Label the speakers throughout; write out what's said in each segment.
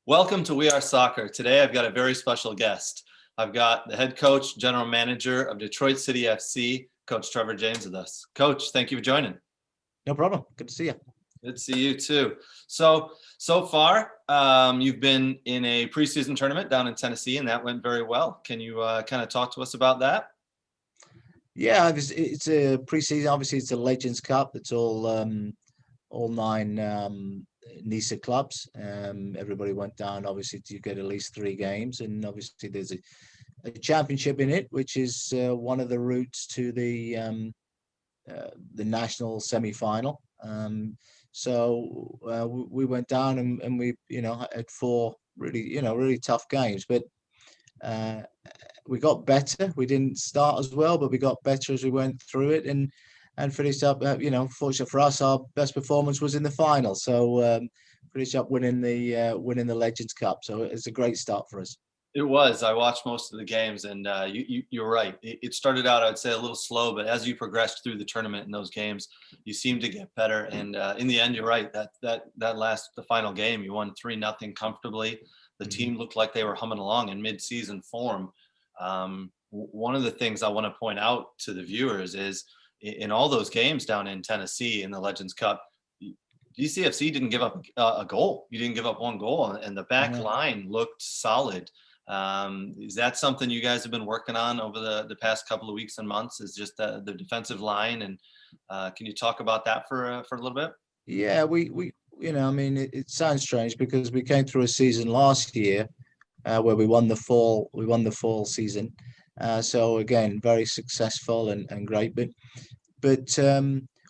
Speaker 1: Welcome to We Are Soccer. Today I've got a very special guest. I've got the head coach, general manager of Detroit City FC, Coach Trevor James with us. Coach, thank you for joining.
Speaker 2: No problem. Good to see you.
Speaker 1: Good to see you too. So far, you've been in a preseason tournament down in Tennessee, and that went very well. Can you kind of talk to us about that?
Speaker 2: Yeah, it's a preseason. Obviously, it's a Legends Cup. It's all nine NISA clubs. Everybody went down. Obviously, to get at least 3 games, and obviously there's a championship in it, which is one of the routes to the national semi-final. We went down and we had 4 really tough games, but we got better. We didn't start as well, but we got better as we went through it and finished up. Fortunately for us, our best performance was in the final. So finished up winning the Legends Cup. So it's a great start for us.
Speaker 1: It was. I watched most of the games, and you're right. It started out, I'd say, a little slow, but as you progressed through the tournament in those games, you seemed to get better. And in the end, you're right. The final game, you won 3-0 comfortably. The team looked like they were humming along in mid-season form. One of the things I want to point out to the viewers is in all those games down in Tennessee in the Legends Cup, DCFC didn't give up a goal. You didn't give up one goal, and the back line looked solid. Is that something you guys have been working on over the past couple of weeks and months? Is just the defensive line, and can you talk about that for a little bit?
Speaker 2: Yeah, it sounds strange because we came through a season last year where we won the fall season. So again, very successful and great, but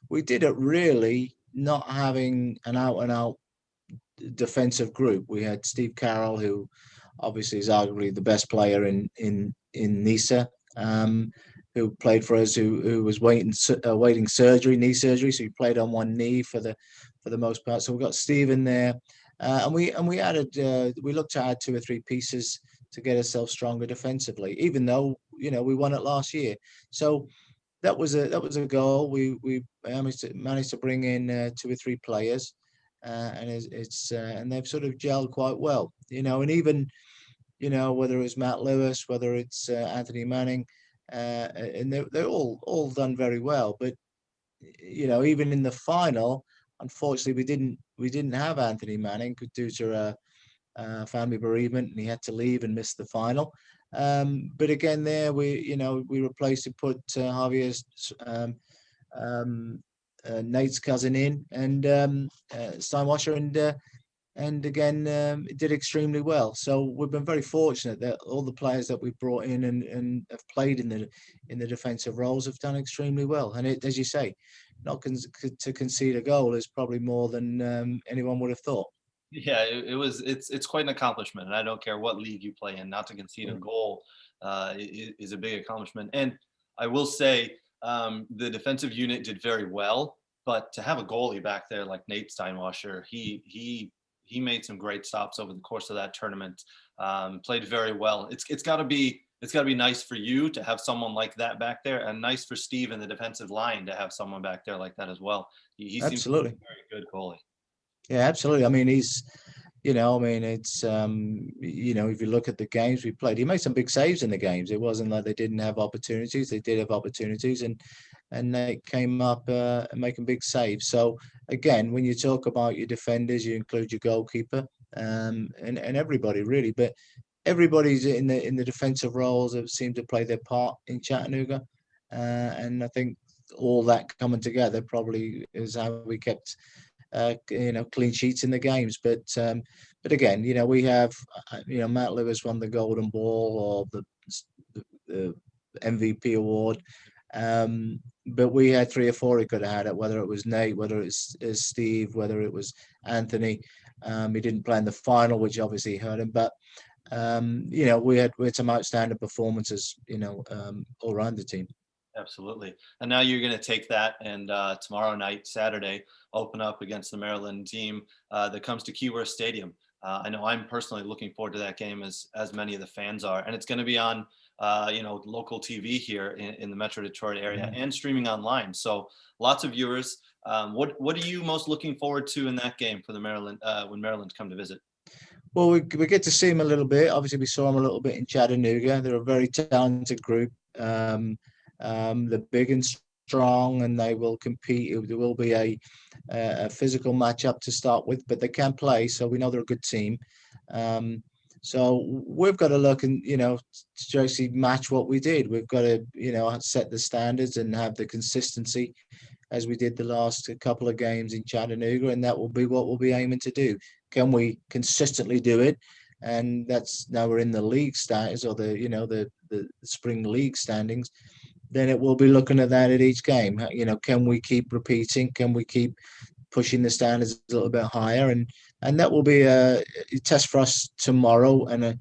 Speaker 2: we did it really not having an out and out defensive group. We had Steve Carroll, who obviously is arguably the best player in NISA, who played for us, who was waiting knee surgery. So he played on one knee for the most part. So we got Steve in there, and we added. We looked to add 2 or 3 pieces to get ourselves stronger defensively. Even though we won it last year, so that was a goal. We managed to bring in 2 or 3 players. And and they've sort of gelled quite well, and even, whether it's Matt Lewis, whether it's Anthony Manning, and they're all done very well. But, even in the final, unfortunately, we didn't have Anthony Manning due to a family bereavement, and he had to leave and miss the final. But again, there we replaced and put Javier's Nate's cousin in, and Steinwasser, and again it did extremely well. So we've been very fortunate that all the players that we've brought in and have played in the defensive roles have done extremely well. And as you say, not to concede a goal is probably more than anyone would have thought.
Speaker 1: Yeah, it's quite an accomplishment, and I don't care what league you play in. Not to concede a goal is a big accomplishment. And I will say, the defensive unit did very well, but to have a goalie back there like Nate Steinwasser, he made some great stops over the course of that tournament. Played very well. It's got to be nice for you to have someone like that back there, and nice for Steve in the defensive line to have someone back there like that as well. He seems to be a very good goalie.
Speaker 2: Yeah, absolutely. I mean, it's if you look at the games we played, he made some big saves in the games. It wasn't like they didn't have opportunities. They did have opportunities, and they came up making big saves. So again, when you talk about your defenders, you include your goalkeeper, and everybody really, but everybody's in the defensive roles have seemed to play their part in Chattanooga, and I think all that coming together probably is how we kept clean sheets in the games. But again, we have Matt Lewis won the Golden Ball or the MVP award, but we had 3 or 4 he could have had it. Whether it was Nate, whether it's Steve, whether it was Anthony. He didn't play in the final, which obviously hurt him. But we had some outstanding performances, all around the team.
Speaker 1: Absolutely. And now you're going to take that and tomorrow night, Saturday, open up against the Maryland team that comes to Keyworth Stadium. I know I'm personally looking forward to that game as many of the fans are. And it's going to be on, local TV here in the Metro Detroit area and streaming online. So lots of viewers. What are you most looking forward to in that game for the Maryland when Maryland come to visit?
Speaker 2: Well, we get to see them a little bit. Obviously, we saw them a little bit in Chattanooga. They're a very talented group. They're big and strong, and they will compete. There will be a physical matchup to start with, but they can play, so we know they're a good team. Um, so we've got to look and to actually match what we did. We've got to set the standards and have the consistency as we did the last couple of games in Chattanooga, and that will be what we'll be aiming to do. Can we consistently do it? And that's now we're in the league status or the spring league standings. Then it will be looking at that at each game. Can we keep repeating? Can we keep pushing the standards a little bit higher? And that will be a test for us tomorrow, and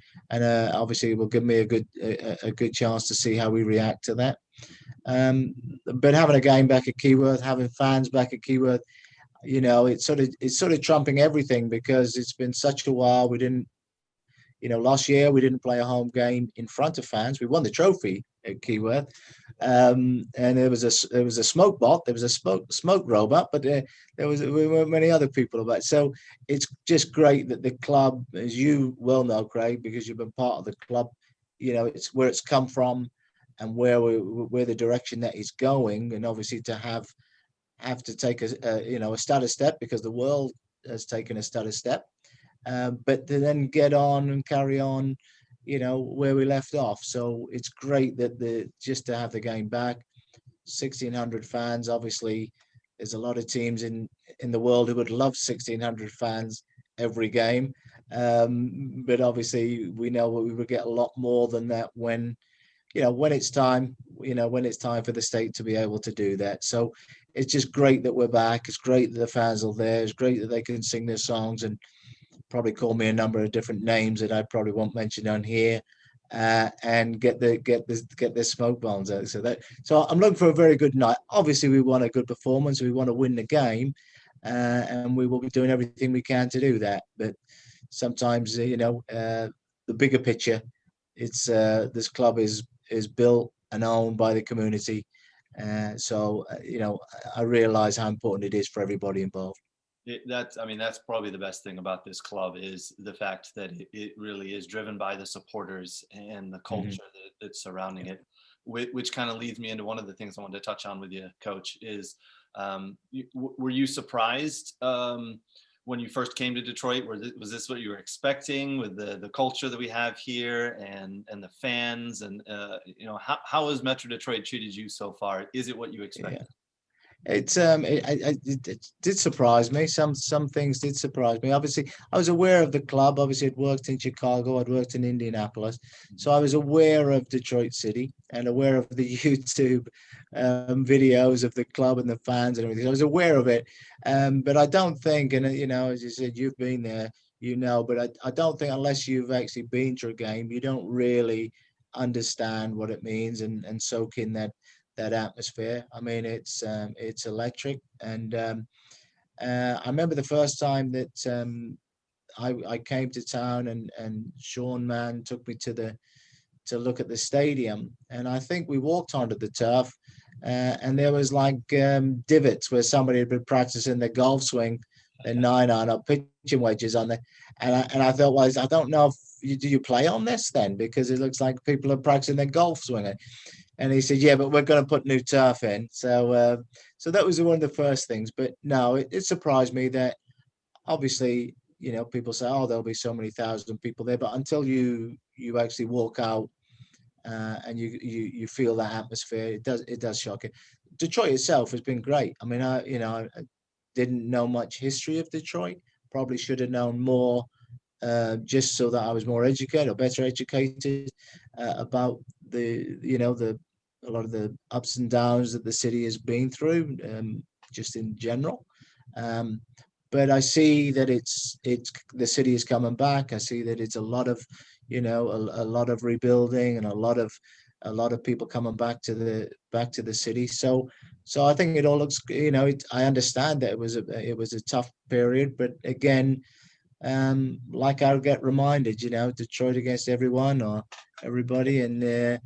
Speaker 2: obviously it will give me a good chance to see how we react to that. Um, but having a game back at Keyworth, having fans back at Keyworth, it's sort of trumping everything because it's been such a while. We didn't, last year we didn't play a home game in front of fans. We won the trophy at Keyworth, and there was a smoke bot, there was a smoke robot, but there weren't many other people about. So it's just great that the club, as you well know, Craig, because you've been part of the club, it's where it's come from and where the direction that is going, and obviously to have to take a status step because the world has taken a status step, but to then get on and carry on, where we left off. So it's great that just to have the game back, 1,600 fans. Obviously, there's a lot of teams in the world who would love 1,600 fans every game, but obviously we know we would get a lot more than that when it's time, when it's time for the state to be able to do that. So it's just great that we're back. It's great that the fans are there. It's great that they can sing their songs and probably call me a number of different names that I probably won't mention on here, and get the smoke bombs out. So I'm looking for a very good night. Obviously, we want a good performance. We want to win the game, and we will be doing everything we can to do that. But sometimes, the bigger picture, it's this club is built and owned by the community. I realize how important it is for everybody involved.
Speaker 1: That's probably the best thing about this club is the fact that it really is driven by the supporters and the culture that's surrounding it, which kind of leads me into one of the things I wanted to touch on with you, Coach, is were you surprised when you first came to Detroit? Was this what you were expecting with the culture that we have here and the fans? And how has Metro Detroit treated you so far? Is it what you expected?
Speaker 2: Yeah. It did surprise me. Some things did surprise me. Obviously, I was aware of the club. Obviously, I'd worked in Chicago. I'd worked in Indianapolis, so I was aware of Detroit City and aware of the YouTube videos of the club and the fans and everything. I was aware of it, but I don't think, and as you said, you've been there, but I don't think unless you've actually been to a game, you don't really understand what it means and soak in that atmosphere. I mean, it's electric, and I remember the first time that I came to town, and Sean Mann took me to look at the stadium, and I think we walked onto the turf, and there was like divots where somebody had been practicing their golf swing, their 9-iron or pitching wedges on there, and I thought, well, I don't know if do you play on this then, because it looks like people are practicing their golf swing. And he said, yeah, but we're going to put new turf in. So that was one of the first things. But no, it surprised me that obviously, people say, oh, there'll be so many thousand people there. But until you actually walk out and you feel that atmosphere, it does shock you. Detroit itself has been great. I mean, I didn't know much history of Detroit. Probably should have known more, just so that I was more educated or better educated about a lot of the ups and downs that the city has been through, just in general. But I see that it's the city is coming back. I see that it's a lot of a lot of rebuilding and a lot of people coming back to the city. So I think it all looks, I understand that it was a tough period, but again, like I'll get reminded, Detroit against everyone or everybody, and the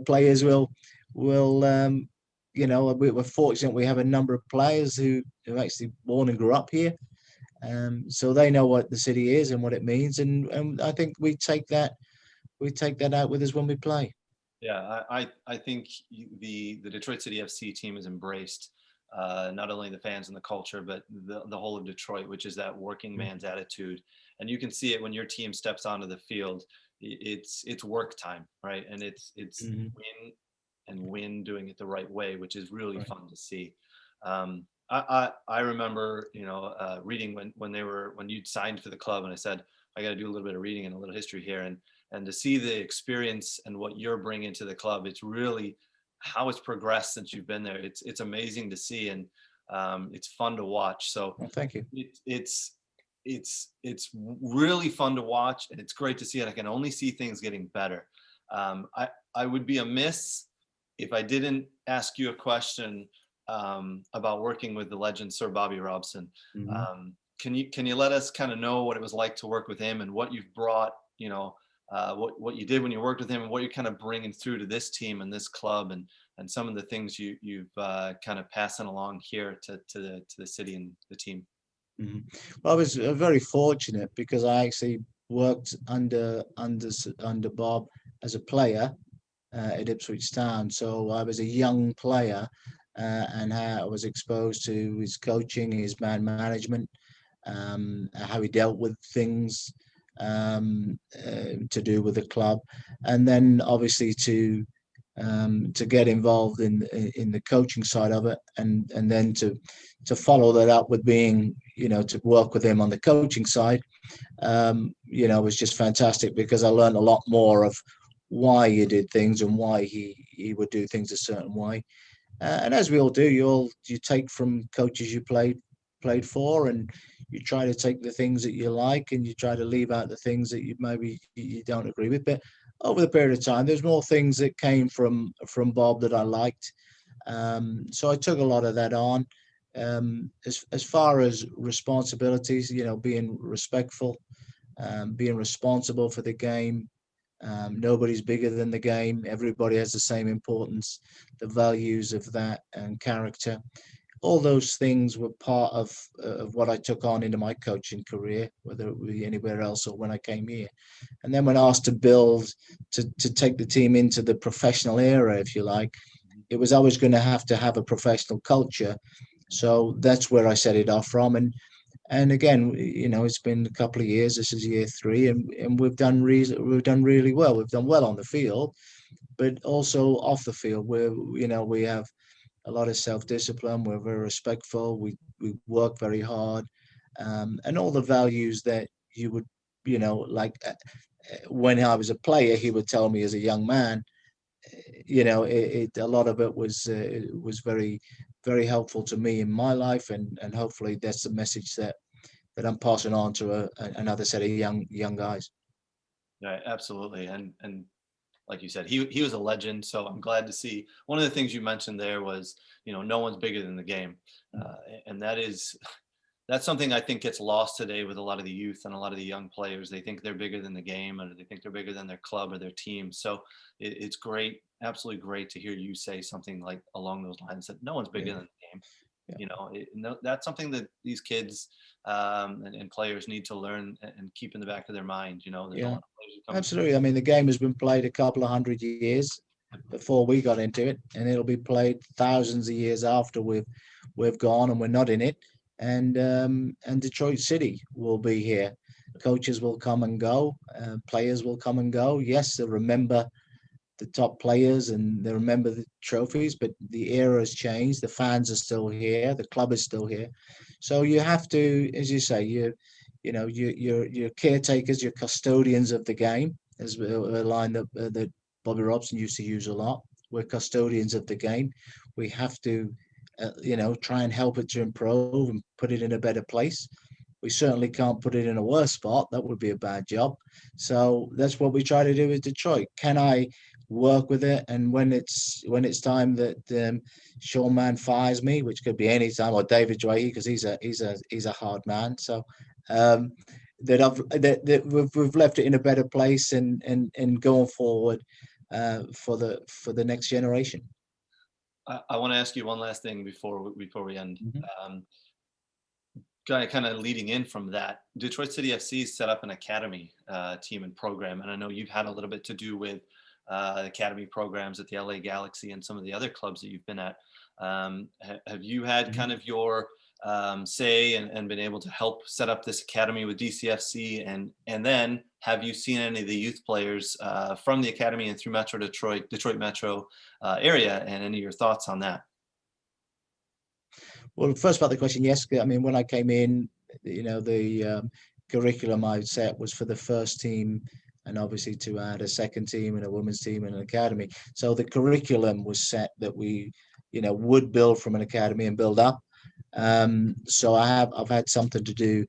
Speaker 2: players will we're fortunate we have a number of players who actually born and grew up here, So they know what the city is and what it means, and I think we take that out with us when we play.
Speaker 1: Yeah, I think the Detroit City FC team has embraced not only the fans and the culture, but the whole of Detroit, which is that working man's attitude. And you can see it when your team steps onto the field. It's work time, right? And it's
Speaker 2: Mm-hmm.
Speaker 1: win and win doing it the right way, which is really
Speaker 2: Right.
Speaker 1: fun to see. I remember, reading when you'd signed for the club, and I said I got to do a little bit of reading and a little history here, and to see the experience and what you're bringing to the club, it's really how it's progressed since you've been there. It's amazing to see, and it's fun to watch. So
Speaker 2: Well, thank you.
Speaker 1: it's really fun to watch, and it's great to see it. I can only see things getting better. I would be amiss if I didn't ask you a question about working with the legend Sir Bobby Robson.
Speaker 2: Mm-hmm.
Speaker 1: Can you let us kind of know what it was like to work with him and what you've brought, what you did when you worked with him and what you're kind of bringing through to this team and this club, and some of the things you've kind of passing along here to the city and the team.
Speaker 2: Mm-hmm. Well, I was very fortunate because I actually worked under Bob as a player at Ipswich Town. So I was a young player, and how I was exposed to his coaching, his man management, how he dealt with things to do with the club, and then obviously to get involved in the coaching side of it, and then to follow that up with being, to work with him on the coaching side, was just fantastic because I learned a lot more of why he did things and why he would do things a certain way. And as we all do, you take from coaches you played for, and you try to take the things that you like, and you try to leave out the things that you don't agree with. But over the period of time, there's more things that came from Bob that I liked. So I took a lot of that on. As far as responsibilities, being respectful, being responsible for the game. Nobody's bigger than the game. Everybody has the same importance. The values of that and character, all those things were part of what I took on into my coaching career, whether it be anywhere else or when I came here. And then when asked to build, to take the team into the professional era, if you like, it was always going to have a professional culture. So that's where I set it off from. And again, it's been a couple of years. This is year 3, and we've done really well. We've done well on the field, but also off the field, where we have a lot of self-discipline. We're very respectful. We work very hard, and all the values that you would, like when I was a player, he would tell me as a young man. A lot of it was very, very helpful to me in my life, and hopefully that's the message that I'm passing on to another set of young guys.
Speaker 1: Yeah, absolutely. And like you said, he was a legend. So I'm glad to see. One of the things you mentioned there was, no one's bigger than the game, and that's something I think gets lost today with a lot of the youth and a lot of the young players. They think they're bigger than the game, or they think they're bigger than their club or their team. So it's great, absolutely great to hear you say something like along those lines, that no one's bigger
Speaker 2: Yeah,
Speaker 1: than the game.
Speaker 2: yeah,
Speaker 1: No, that's something that these kids and players need to learn and keep in the back of their mind. There's a
Speaker 2: yeah,
Speaker 1: lot of players who come.
Speaker 2: absolutely. I mean, the game has been played a couple of hundred years before we got into it, and it'll be played thousands of years after we've gone and we're not in it. And Detroit City will be here. Coaches will come and go. Players will come and go. Yes, they'll remember the top players and they remember the trophies, but the era has changed. The fans are still here. The club is still here. So you have to, as you say, you're caretakers, you're custodians of the game. As a line that Bobby Robson used to use a lot. We're custodians of the game. We have to, try and help it to improve and put it in a better place. We certainly can't put it in a worse spot. That would be a bad job. So that's what we try to do with Detroit. Can I work with it? And when it's time that Sean Mann fires me, which could be any time, or David Dwayne, because he's a hard man. So um, that we've left it in a better place, and going forward for the next generation.
Speaker 1: I want to ask you one last thing before we end.
Speaker 2: Mhm.
Speaker 1: Um, kind of leading in from that, Detroit City FC set up an academy team and program, and I know you've had a little bit to do with academy programs at the LA Galaxy and some of the other clubs that you've been at. Have you had kind of your say and been able to help set up this academy with DCFC, and then have you seen any of the youth players from the academy and through Metro Detroit Metro area, and any of your thoughts on that?
Speaker 2: Well, first about the question, yes. I mean, when I came in, the curriculum I set was for the first team, and obviously to add a second team and a women's team and an academy. So the curriculum was set that we, would build from an academy and build up. So I've had something to do,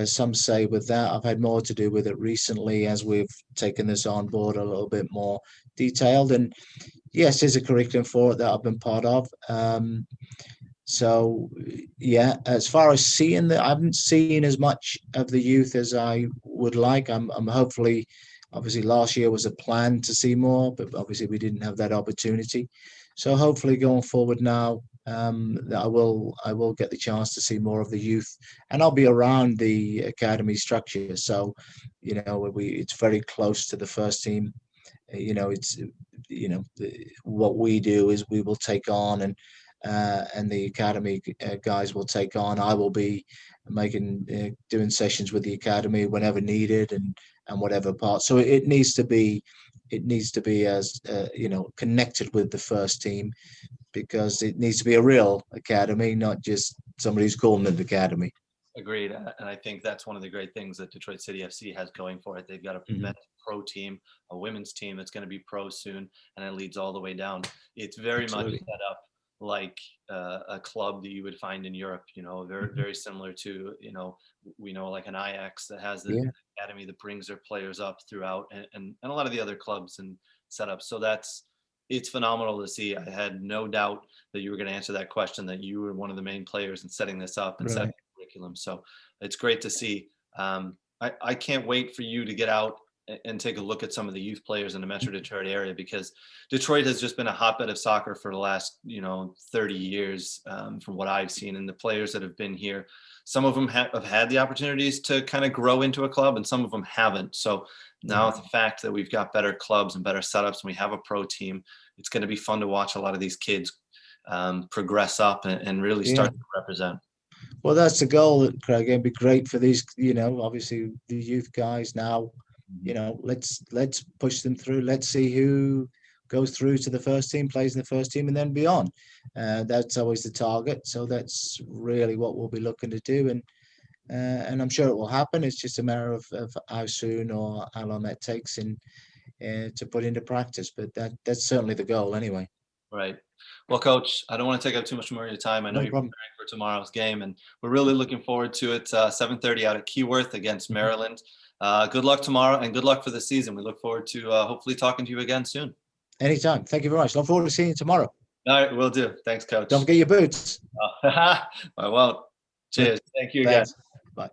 Speaker 2: some say with that. I've had more to do with it recently as we've taken this on board a little bit more detailed. And yes, there's a curriculum for it that I've been part of. So yeah, as far as seeing that, I haven't seen as much of the youth as I would like. I'm hopefully, obviously last year was a plan to see more, but obviously we didn't have that opportunity. So hopefully going forward now, that I will get the chance to see more of the youth, and I'll be around the academy structure. So, it's very close to the first team. It's what we do is we will take on, and the academy guys will take on. I will be doing sessions with the academy whenever needed, and whatever part. So it needs to be as connected with the first team, because it needs to be a real academy, not just somebody who's calling it academy.
Speaker 1: Agreed. And I think that's one of the great things that Detroit City FC has going for it. They've got a men's pro team, a women's team that's going to be pro soon, and it leads all the way down. It's very
Speaker 2: Absolutely.
Speaker 1: much set up like a club that you would find in Europe, very, very similar to, we know like an Ajax that has the academy that brings their players up throughout, and a lot of the other clubs and setups. So it's phenomenal to see. I had no doubt that you were going to answer that question, that you were one of the main players in setting this up and setting the curriculum. So it's great to see. I can't wait for you to get out and take a look at some of the youth players in the Metro Detroit area, because Detroit has just been a hotbed of soccer for the last 30 years, from what I've seen. And the players that have been here, some of them have had the opportunities to kind of grow into a club, and some of them haven't. So now the fact that we've got better clubs and better setups, and we have a pro team, it's going to be fun to watch a lot of these kids progress up and really start to represent.
Speaker 2: Well, that's the goal, Craig. It'd be great for these, obviously the youth guys now. Let's push them through. Let's see who goes through to the first team, plays in the first team, and then beyond. That's always the target. So that's really what we'll be looking to do, and I'm sure it will happen. It's just a matter of how soon or how long that takes to put into practice. But that's certainly the goal, anyway.
Speaker 1: Right. Well, Coach, I don't want to take up too much more of your time. I know you're preparing for tomorrow's game, and we're really looking forward to it. 7:30 out at Keyworth against Maryland. Good luck tomorrow, and good luck for the season. We look forward to hopefully talking to you again soon.
Speaker 2: Anytime. Thank you very much. Look forward to seeing you tomorrow.
Speaker 1: All right, will do. Thanks, Coach.
Speaker 2: Don't forget your boots.
Speaker 1: I won't. Cheers. Thank you again.
Speaker 2: Bye.